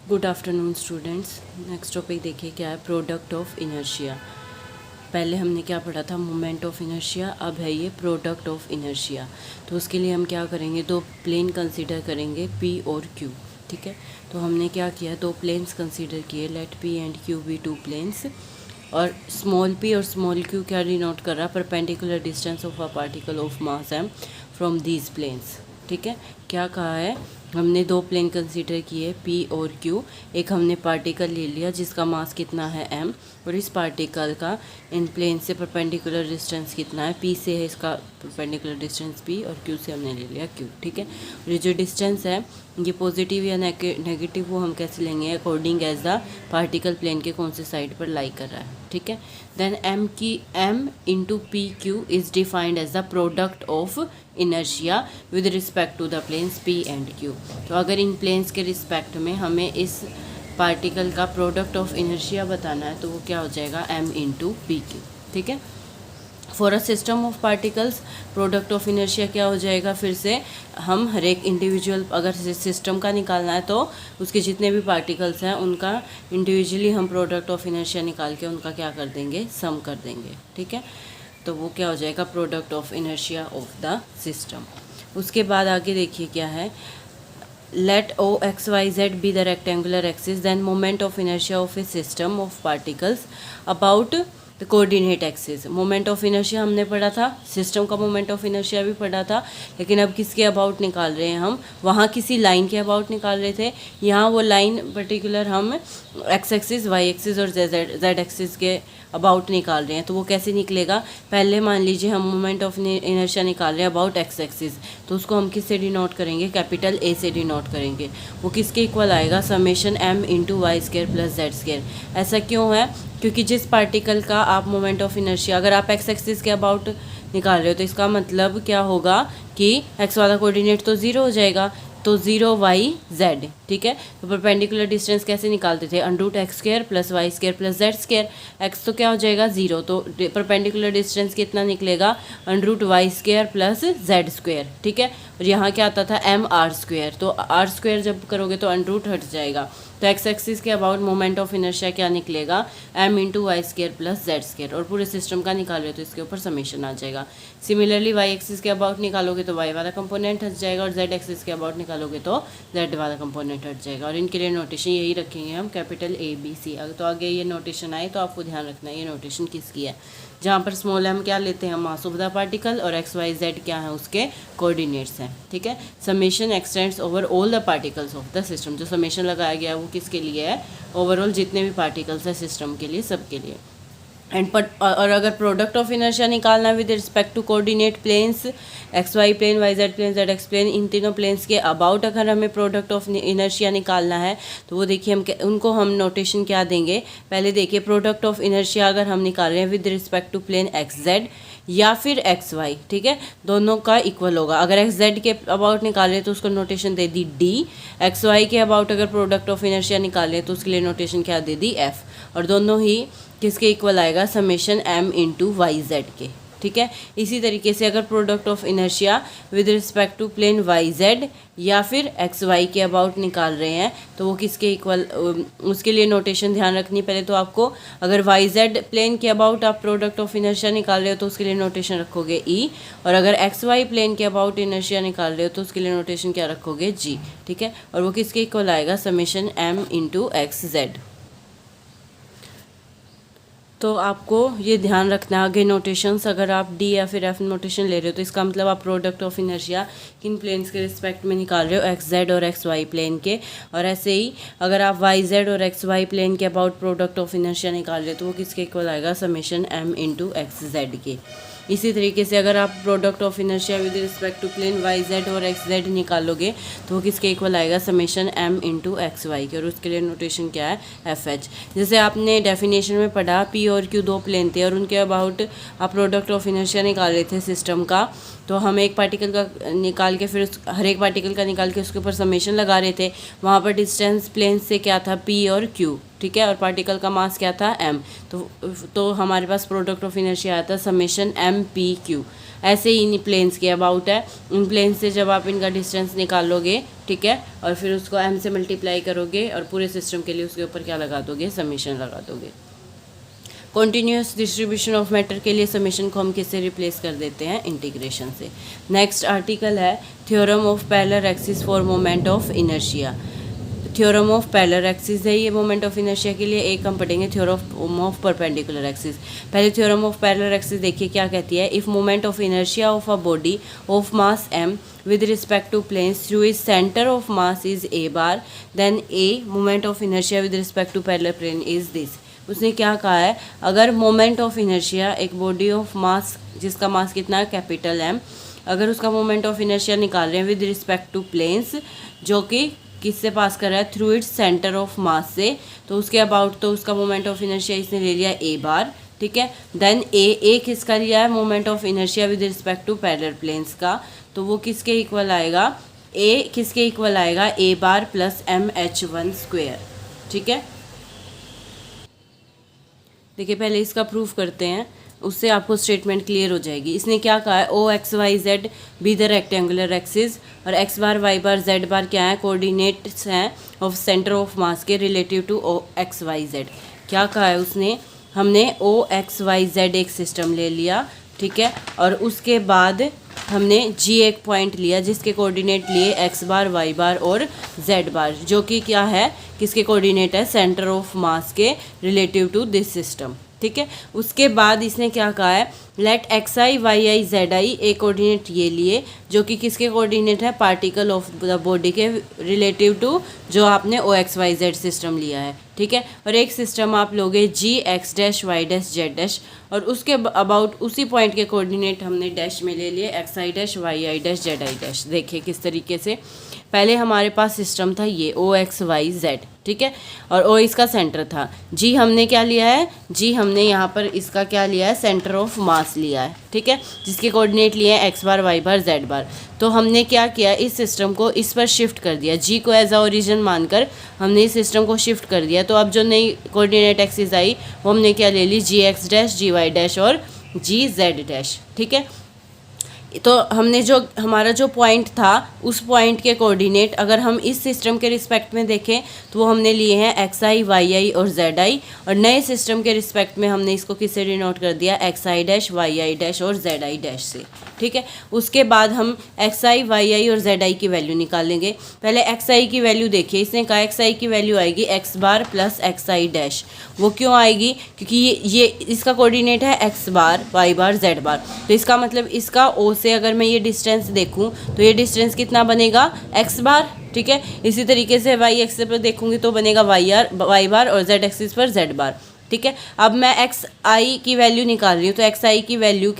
Good afternoon students. Next topic देखिए क्या है, प्रोडक्ट ऑफ इनर्शिया। पहले हमने क्या पढ़ा था, मोमेंट ऑफ इनर्शिया, अब है ये प्रोडक्ट ऑफ इनर्शिया। तो उसके लिए हम क्या करेंगे, दो प्लेन कंसीडर करेंगे पी और क्यू। ठीक है, तो हमने क्या किया, दो प्लेन्स कंसीडर किए, let P and Q be two planes. और स्मॉल पी और स्मॉल क्यू क्या डिनोट कर रहा है, perpendicular distance of a particle of mass M from these planes. ठीक है, क्या कहा है, हमने दो प्लेन कंसीडर किए पी और क्यू। एक हमने पार्टिकल ले लिया जिसका मास कितना है एम, और इस पार्टिकल का इन प्लेन से परपेंडिकुलर डिस्टेंस कितना है, पी से है इसका परपेंडिकुलर डिस्टेंस पी, और क्यू से हमने ले लिया क्यू। ठीक है, और ये जो डिस्टेंस है ये पॉजिटिव या नेगेटिव वो हम कैसे लेंगे, according as the particle plane के कौन से साइड पर लाई कर रहा है। ठीक है, देन एम की M into P Q is defined as the product of inertia with respect to the planes P and Q. तो अगर इन प्लेन्स के रिस्पेक्ट में हमें इस पार्टिकल का प्रोडक्ट ऑफ इनर्शिया बताना है तो वो क्या हो जाएगा, एम इंटू पी क्यू। ठीक है, for a system of particles product of inertia क्या हो जाएगा, फिर से हम हर एक इंडिविजुअल, अगर सिस्टम का निकालना है तो उसके जितने भी पार्टिकल्स हैं उनका इंडिविजुअली हम प्रोडक्ट ऑफ इनर्शिया निकाल के उनका क्या कर देंगे, सम कर देंगे। ठीक है, तो वो क्या हो जाएगा, product of inertia of the system. उसके बाद आगे देखिए क्या है, let O x Y Z be the rectangular axis, then moment of inertia of a system of particles about the coordinate axis. Moment of inertia हमने पढ़ा था, system का मोमेंट ऑफ इनर्शिया भी पढ़ा था, लेकिन अब किसके अबाउट निकाल रहे हैं हम, वहाँ किसी लाइन के अबाउट निकाल रहे थे, यहाँ वो लाइन पर्टिकुलर हम एक्स एक्सिस, वाई एक्सिस और जेड एक्सिस के अबाउट निकाल रहे हैं। तो वो कैसे निकलेगा, पहले मान लीजिए हम मोमेंट ऑफ इनर्शिया निकाल रहे हैं अबाउट एक्स एक्सिस, तो उसको हम किससे डिनोट करेंगे, कैपिटल ए से डिनोट करेंगे। वो किसके इक्वल आएगा, summation M into Y square plus Z square. ऐसा क्यों है, क्योंकि जिस पार्टिकल का आप मोमेंट ऑफ इनर्शिया, अगर आप एक्स एक्सिस के अबाउट निकाल रहे हो तो इसका मतलब क्या होगा कि एक्स वाला कोऑर्डिनेट तो ज़ीरो हो जाएगा, तो 0 वाई जेड। ठीक है, तो परपेंडिकुलर डिस्टेंस कैसे निकालते थे, underroot X square plus Y square plus Z square. X तो क्या हो जाएगा 0, तो परपेंडिकुलर डिस्टेंस कितना निकलेगा, underroot Y square plus Z square. ठीक है, और यहाँ क्या आता था एम आर स्क्वायर, तो आर स्क्वायर जब करोगे तो अंडरूट हट जाएगा, तो एक्स एक्सिस के अबाउट मोमेंट ऑफ इनर्शिया क्या निकलेगा, M into Y square plus Z square, और पूरे सिस्टम का निकाल रहे हो तो इसके ऊपर समेशन आ जाएगा। सिमिलरली वाई एक्सिस के अबाउट निकालोगे तो वाई वाला कंपोनेंट हट जाएगा, और जेड एक्सिस के अबाउट निकालोगे तो जेड वाला कंपोनेंट हट जाएगा। और इनके लिए नोटेशन यही रखेंगे हम, कैपिटल ए बी सी। अगर तो आगे ये नोटेशन आए तो आपको ध्यान रखना है ये नोटेशन किसकी है, जहाँ पर स्मॉल एम क्या लेते हैं, मास ऑफ द पार्टिकल, और एक्स वाई जेड क्या है, उसके कोऑर्डिनेट्स हैं। ठीक है, summation x tends over all the particles of the system. जो समेशन लगाया गया है वो किसके लिए है, ओवरऑल जितने भी पार्टिकल्स हैं सिस्टम के लिए, सबके लिए। और अगर प्रोडक्ट ऑफ इनर्शिया निकालना है with respect to coordinate planes, X Y plane, Y Z plane, Z X plane, इन तीनों प्लेन्स के अबाउट अगर हमें प्रोडक्ट ऑफ इनर्शिया निकालना है तो वो देखिए हम उनको हम नोटेशन क्या देंगे, पहले देखिए प्रोडक्ट ऑफ इनर्शिया अगर हम निकाल रहे हैं with respect to plane X Z या फिर एक्स वाई, ठीक है, दोनों का इक्वल होगा। अगर एक्स जेड के अबाउट निकाल रहे हैं तो उसको नोटेशन दे दी डी, एक्स वाई के अबाउट अगर प्रोडक्ट ऑफ इनर्शिया निकाल रहे हैं तो उसके लिए नोटेशन क्या दे दी एफ, और दोनों ही किसके इक्वल आएगा, summation M into Y Z के। ठीक है, इसी तरीके से अगर product of inertia with respect to plane Y Z या फिर एक्स वाई के अबाउट निकाल रहे हैं तो वो किसके इक्वल, उसके लिए नोटेशन ध्यान रखनी। पहले तो आपको अगर वाई जेड प्लेन के अबाउट आप प्रोडक्ट ऑफ इनर्शिया निकाल रहे हो तो उसके लिए नोटेशन रखोगे ई, और अगर एक्स वाई प्लेन के अबाउट इनर्शिया निकाल रहे हो तो उसके लिए नोटेशन क्या रखोगे, जी। ठीक है, और वो किसके इक्वल आएगा, summation M into X Z. तो आपको ये ध्यान रखना है आगे नोटेशंस, अगर आप डी या फिर एफ नोटेशन ले रहे हो तो इसका मतलब आप प्रोडक्ट ऑफ इनर्शिया किन प्लेन्स के रिस्पेक्ट में निकाल रहे हो, एक्स जेड और एक्स वाई प्लेन के। और ऐसे ही अगर आप वाई जेड और एक्स वाई प्लेन के अबाउट प्रोडक्ट ऑफ इनर्शिया निकाल रहे हो तो वो किसके इक्वल आएगा, summation M into X Z के। इसी तरीके से अगर आप product of inertia with respect to plane Y Z और एक्स जेड निकालोगे तो वो किसके इक्वल आएगा, summation M into X Y के, और उसके लिए नोटेशन क्या है, एफ एच। जैसे आपने डेफिनेशन में पढ़ा पी और क्यू दो प्लेन थे और उनके अबाउट आप प्रोडक्ट ऑफ इनर्शिया निकाल रहे थे सिस्टम का, तो हम एक पार्टिकल का निकाल के फिर हर एक पार्टिकल का निकाल के उसके ऊपर समेशन लगा रहे थे। वहाँ पर डिस्टेंस प्लेन से क्या था, पी और क्यू, ठीक है, और पार्टिकल का मास क्या था m। तो हमारे पास प्रोडक्ट ऑफ इनर्शिया आया था समेशन m/p/q। ऐसे ही इन प्लेन्स के अबाउट है, इन प्लेन्स से जब आप इनका डिस्टेंस निकालोगे, ठीक है, और फिर उसको m से मल्टीप्लाई करोगे और पूरे सिस्टम के लिए उसके ऊपर क्या लगा दोगे, समेशन लगा दोगे। कॉन्टीन्यूस डिस्ट्रीब्यूशन ऑफ मैटर के लिए समेशन को हम किससे रिप्लेस कर देते हैं, इंटीग्रेशन से। नेक्स्ट आर्टिकल है theorem of parallel axis for moment of inertia. Theorem of parallel axis है ये मोमेंट ऑफ इनर्शिया के लिए। एक हम पढ़ेंगे थ्योरम ऑफ परपेंडिकुलर एक्सिस। पहले थ्योरम ऑफ पैरेलल एक्सिस देखिए क्या कहती है। If moment of inertia of a body of mass m with respect to planes through its center of mass is a bar, then a moment of inertia with respect to parallel plane is this। उसने क्या कहा है, अगर moment of inertia एक body of मास जिसका मास कितना है, capital M, अगर उसका मोमेंट ऑफ इनर्शिया निकाल रहे हैं विद रिस्पेक्ट टू प्लेन्स, जो कि किससे पास कर रहा है, थ्रू इट्स सेंटर ऑफ मास से, तो उसके अबाउट तो उसका मोमेंट ऑफ इनर्शिया इसने ले लिया a बार, ठीक है। देन ए किसका लिया है, moment of inertia with respect to parallel planes का, तो वो किसके इक्वल आएगा, a किसके इक्वल आएगा, a bar plus mh1 square, ठीक है। देखिए पहले इसका प्रूफ करते हैं, उससे आपको स्टेटमेंट क्लियर हो जाएगी। इसने क्या कहा है, O x Y Z be the rectangular axis, और x bar y bar z bar क्या है, कोऑर्डिनेट्स हैं ऑफ सेंटर ऑफ मास के relative to O x Y z. क्या कहा है उसने, हमने ओ एक्स वाई जेड एक सिस्टम ले लिया, ठीक है, और उसके बाद हमने जी एक पॉइंट लिया जिसके कोऑर्डिनेट लिए एक्स बार वाई बार और जेड बार, जो कि क्या है, किसके कोऑर्डिनेट है, सेंटर ऑफ मास के रिलेटिव टू दिस सिस्टम, ठीक है। उसके बाद इसने क्या कहा है, let x I Y I Z i एक कोऑर्डिनेट ये लिए जो कि किसके कोऑर्डिनेट है, पार्टिकल ऑफ द बॉडी के रिलेटिव टू जो आपने O x Y z system लिया है, ठीक है। और एक सिस्टम आप लोगे G x dash y dash z dash, और उसके अबाउट उसी पॉइंट के कोऑर्डिनेट हमने डैश में ले लिए X I dash Y I dash Z I dash. देखिए किस तरीके से, पहले हमारे पास सिस्टम था ये ओ एक्स वाई जेड, ठीक है, और ओ इसका सेंटर था। जी हमने क्या लिया है, जी हमने यहाँ पर इसका क्या लिया है, सेंटर ऑफ मास लिया है, ठीक है, जिसके कोऑर्डिनेट लिए हैं x bar y bar z बार। तो हमने क्या किया, इस सिस्टम को इस पर शिफ्ट कर दिया, जी को एज अ ओरिजिन मानकर हमने इस सिस्टम को शिफ्ट कर दिया। तो अब जो नई कोऑर्डिनेट एक्सिस आई वो हमने क्या ले ली, जी एक्स डैश जी वाई डैश और जी जेड डैश, ठीक है। तो हमने जो हमारा जो पॉइंट था उस पॉइंट के कोऑर्डिनेट अगर हम इस सिस्टम के रिस्पेक्ट में देखें तो वो हमने लिए हैं एक्स आई वाई आई और जेड आई, और नए सिस्टम के रिस्पेक्ट में हमने इसको किससे डिनोट कर दिया, X I dash Y I dash और जेड आई डैश से, ठीक है। उसके बाद हम एक्स आई वाई आई और जेड आई की वैल्यू निकालेंगे। पहले एक्स आई की वैल्यू देखिए, इसने कहा एक्स आई की वैल्यू आएगी x bar plus x I dash. वो क्यों आएगी, क्योंकि ये इसका कोऑर्डिनेट है x bar y bar z बार, तो इसका मतलब इसका ओ से अगर मैं ये डिस्टेंस देखूं तो ये डिस्टेंस कितना बनेगा, एक्स बार, ठीक है। इसी तरीके से वाई एक्सिस पर देखूंगी तो बनेगा वाई बार और जेड एक्सिस पर जेड बार, ठीक है। अब मैं एक्स आई की वैल्यू निकाल रही हूँ, तो एक्स आई की वैल्यू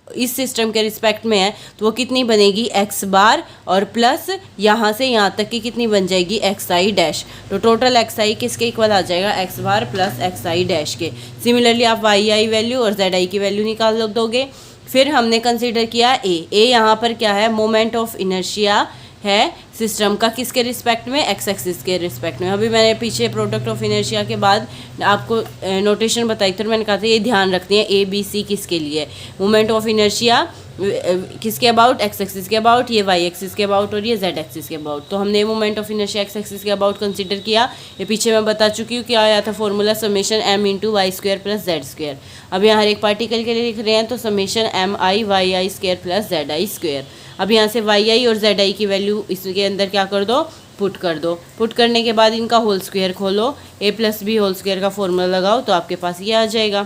इस सिस्टम के रिस्पेक्ट में है तो वो कितनी बनेगी, एक्स बार और प्लस यहाँ से यहाँ तक की कितनी बन जाएगी, एक्स आई डैश। तो टोटल एक्स आई किसके इक्वल आ जाएगा, x bar plus x I dash के। सिमिलरली आप वाई आई वैल्यू और जेड आई की वैल्यू निकाल दोगे। फिर हमने कंसीडर किया ए यहाँ पर क्या है, मोमेंट ऑफ इनर्शिया है सिस्टम का, किसके रिस्पेक्ट में, एक्स एक्सिस के रिस्पेक्ट में। अभी मैंने पीछे प्रोडक्ट ऑफ इनर्शिया के बाद आपको नोटेशन बताई तो मैंने कहा था ये ध्यान रखते हैं ए बी सी किसके लिए, मोमेंट ऑफ इनर्शिया किसके अबाउट, एक्स एक्सिस के अबाउट, ये वाई एक्सिस के अबाउट और ये जेड एक्सिस के अबाउट। तो हमने moment of inertia x axis के अबाउट कंसीडर किया। ये पीछे मैं बता चुकी हूँ क्या आया था formula, summation M into Y square plus Z square. अब यहाँ हर एक पार्टिकल के लिए लिख रहे हैं तो summation M I Y I square plus Z I square. अब यहाँ से वाई आई और जेड आई की वैल्यू इसके अंदर क्या कर दो, पुट कर दो। पुट करने के बाद इनका होल स्क्वायर खोलो, ए प्लस बी होल स्क्वायर का फॉर्मूला लगाओ तो आपके पास ये आ जाएगा।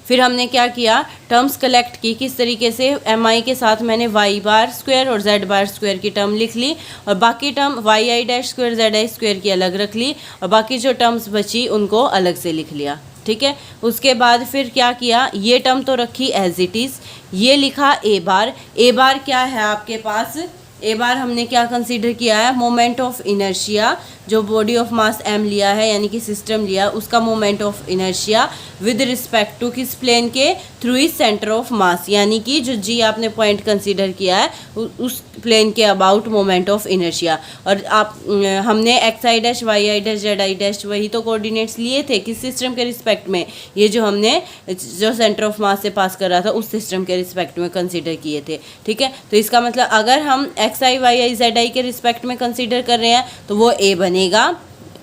फिर हमने क्या किया, टर्म्स कलेक्ट की, किस तरीके से, एम आई के साथ मैंने वाई बार स्क्वायर और जेड बार स्क्वायर की टर्म लिख ली, और बाकी term Y I dash square Z I square की अलग रख ली, और बाकी जो टर्म्स बची उनको अलग से लिख लिया, ठीक है। उसके बाद फिर क्या किया, ये टर्म तो रखी एज इट इज़, ये लिखा ए बार। ए बार क्या है आपके पास, ए बार हमने क्या कंसीडर किया है, मोमेंट ऑफ इनर्शिया जो बॉडी ऑफ मास m लिया है यानी कि सिस्टम लिया, उसका moment of inertia with respect to किस प्लेन के, through is centre of mass, यानी कि जो जी आपने पॉइंट कंसीडर किया है उस प्लेन के अबाउट मोमेंट ऑफ इनर्शिया। और आप हमने X I dash, Y I dash, Z I dash वही तो कोऑर्डिनेट्स लिए थे किस सिस्टम के रिस्पेक्ट में, ये जो हमने जो सेंटर ऑफ मास से पास कर रहा था उस सिस्टम के रिस्पेक्ट में कंसीडर किए थे। ठीक है, तो इसका मतलब अगर हम X I, Y I, Z I के रिस्पेक्ट में कंसीडर कर रहे हैं तो वो ए बनेगा,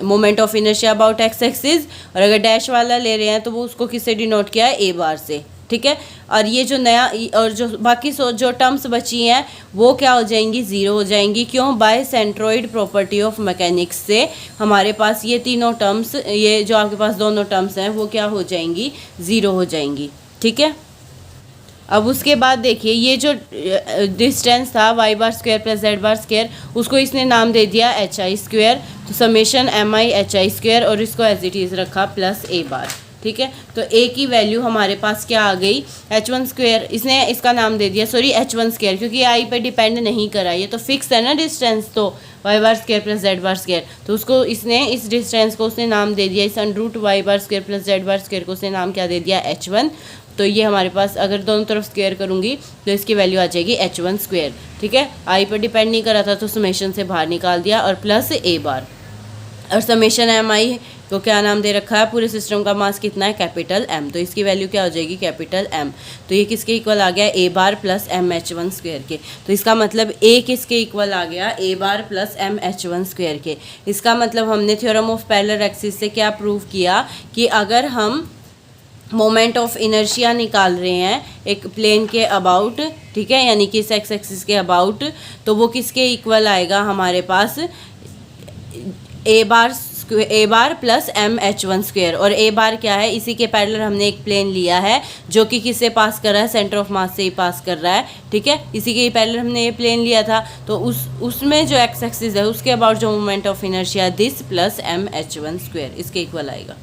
moment of inertia about x axis, और अगर डैश वाला ले रहे हैं तो वो उसको किससे डिनोट किया है, ए बार से। ठीक है, और ये जो नया और जो बाकी जो टर्म्स बची हैं वो क्या हो जाएंगी, ज़ीरो हो जाएंगी। क्यों, by centroid property of mechanics से हमारे पास ये तीनों टर्म्स, ये जो आपके पास दोनों टर्म्स हैं वो क्या हो जाएंगी, ज़ीरो हो जाएंगी। ठीक है, अब उसके बाद देखिए ये जो डिस्टेंस था Y bar square plus Z bar square, उसको इसने नाम दे दिया एच आई स्क्वायर, तो summation M I H I square, और इसको एज इट इज़ रखा प्लस ए बार। ठीक है, तो ए की वैल्यू हमारे पास क्या आ गई, एच वन स्क्वायर, इसने इसका नाम दे दिया सॉरी एच वन स्क्वायर, क्योंकि आई पे डिपेंड नहीं करा, ये तो फिक्स है ना डिस्टेंस, तो Y bar square plus Z bar square, तो उसको इसने इस डिस्टेंस को उसने नाम दे दिया, इस under Y bar square plus Z bar square को उसने नाम क्या दे दिया, एच वन। तो ये हमारे पास अगर दोनों तरफ स्क्वायर करूँगी तो इसकी वैल्यू आ जाएगी एच वन स्क्वायर। ठीक है, आई पर डिपेंड नहीं करा था तो समेशन से बाहर निकाल दिया, और प्लस ए बार, और समेशन एम आई को क्या नाम दे रखा है, पूरे सिस्टम का मास कितना है, कैपिटल एम, तो इसकी वैल्यू क्या हो जाएगी, कैपिटल एम। तो ये किसके इक्वल आ गया, a bar plus M H one square के। तो इसका मतलब ए किसके इक्वल आ गया, a bar plus M H one square के। इसका मतलब हमने थ्योरम ऑफ पैरेलल एक्सिस से क्या प्रूव किया कि अगर हम मोमेंट ऑफ इनर्शिया निकाल रहे हैं एक प्लेन के अबाउट, ठीक है, यानी कि इस एक्स एक्सिस के अबाउट, तो वो किसके इक्वल आएगा हमारे पास, a bar plus M H one square. और ए बार क्या है, इसी के पैरेलल हमने एक प्लेन लिया है जो कि किससे पास कर रहा है, सेंटर ऑफ मास से ही पास कर रहा है। ठीक है, इसी के पैरेलल हमने ये प्लेन लिया था, तो उसमें जो एक्स एक्सिस है उसके अबाउट जो moment of inertia this plus M H one square इसके इक्वल आएगा।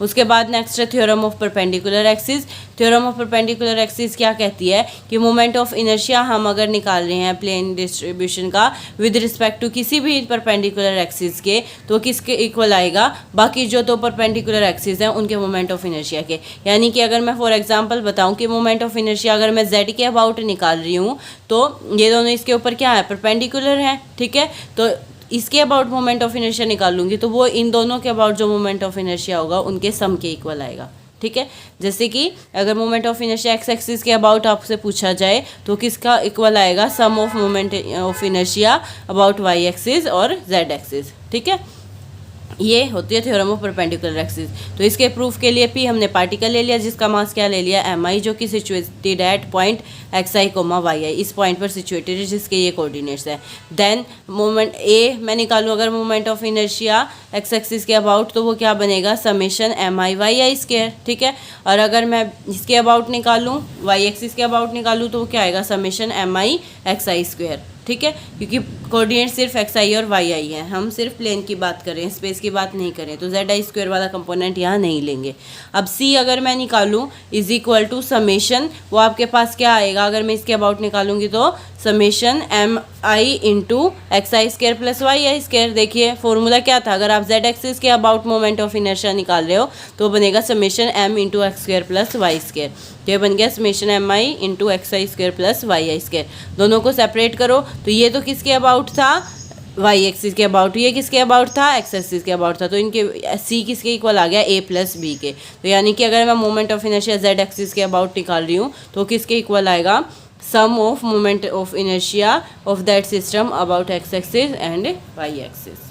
उसके बाद नेक्स्ट है theorem of perpendicular axis. Theorem of perpendicular axis क्या कहती है कि मोमेंट ऑफ इनर्शिया हम अगर निकाल रहे हैं प्लेन डिस्ट्रीब्यूशन का विद रिस्पेक्ट टू किसी भी परपेंडिकुलर एक्सिस के, तो किसके इक्वल आएगा, बाकी जो दो परपेंडिकुलर एक्सिस हैं उनके मोमेंट ऑफ इनर्शिया के। यानी कि अगर मैं फॉर एग्जांपल बताऊं कि मोमेंट ऑफ इनर्शिया अगर मैं जेड के अबाउट निकाल रही हूँ तो ये दोनों इसके ऊपर क्या है, परपेंडिकुलर हैं। ठीक है, तो इसके अबाउट मोमेंट ऑफ इनर्शिया निकालूंगी तो वो इन दोनों के अबाउट जो मोमेंट ऑफ इनर्शिया होगा उनके सम के इक्वल आएगा। ठीक है, जैसे कि अगर moment of inertia x axis के अबाउट आपसे पूछा जाए तो किसका इक्वल आएगा, sum of moment of inertia about y axis और जेड एक्सिस। ठीक है, ये होती है थ्योरम ऑफ परपेंडिकुलर एक्सिस। तो इसके प्रूफ के लिए भी हमने पार्टिकल ले लिया जिसका मास क्या ले लिया, एम आई, जो कि situated at point x i comma y i, इस पॉइंट पर सिचुएटेड है जिसके ये कोऑर्डिनेट्स है। देन मोमेंट ए मैं निकालूँ अगर moment of inertia x axis के अबाउट, तो वो क्या बनेगा, summation M I Y I square. ठीक है, और अगर मैं इसके अबाउट निकालूँ, वाई एक्सिस के अबाउट निकालूँ, तो वो क्या आएगा, summation M I x I square. ठीक है, क्योंकि कोऑर्डिनेट सिर्फ एक्स आई और वाई आई है, हम सिर्फ प्लेन की बात करें, स्पेस की बात नहीं करें, तो जेड आई स्क्वायर वाला कंपोनेंट यहाँ नहीं लेंगे। अब सी अगर मैं निकालूँ इज इक्वल टू समेशन, वो आपके पास क्या आएगा, अगर मैं इसके अबाउट निकालूंगी तो summation M I into X I square plus Y I square. देखिए फॉर्मूला क्या था, अगर आप जेड एक्सिस के अबाउट मोमेंट ऑफ इनर्शिया निकाल रहे हो तो बनेगा summation M into X square plus Y square. तो ये बन गया summation M I into X I square plus Y I square. दोनों को सेपरेट करो तो ये तो किसके अबाउट था, वाई एक्सिस के अबाउट, ये किसके अबाउट था, एक्स एक्सिस के अबाउट था, तो इनके सी किसके इक्वल आ गया, ए प्लस बी के। तो यानी कि अगर मैं moment of inertia z axis के अबाउट निकाल रही हूँ तो किसके इक्वल आएगा, sum of moment of inertia of that system about x axis and y axis.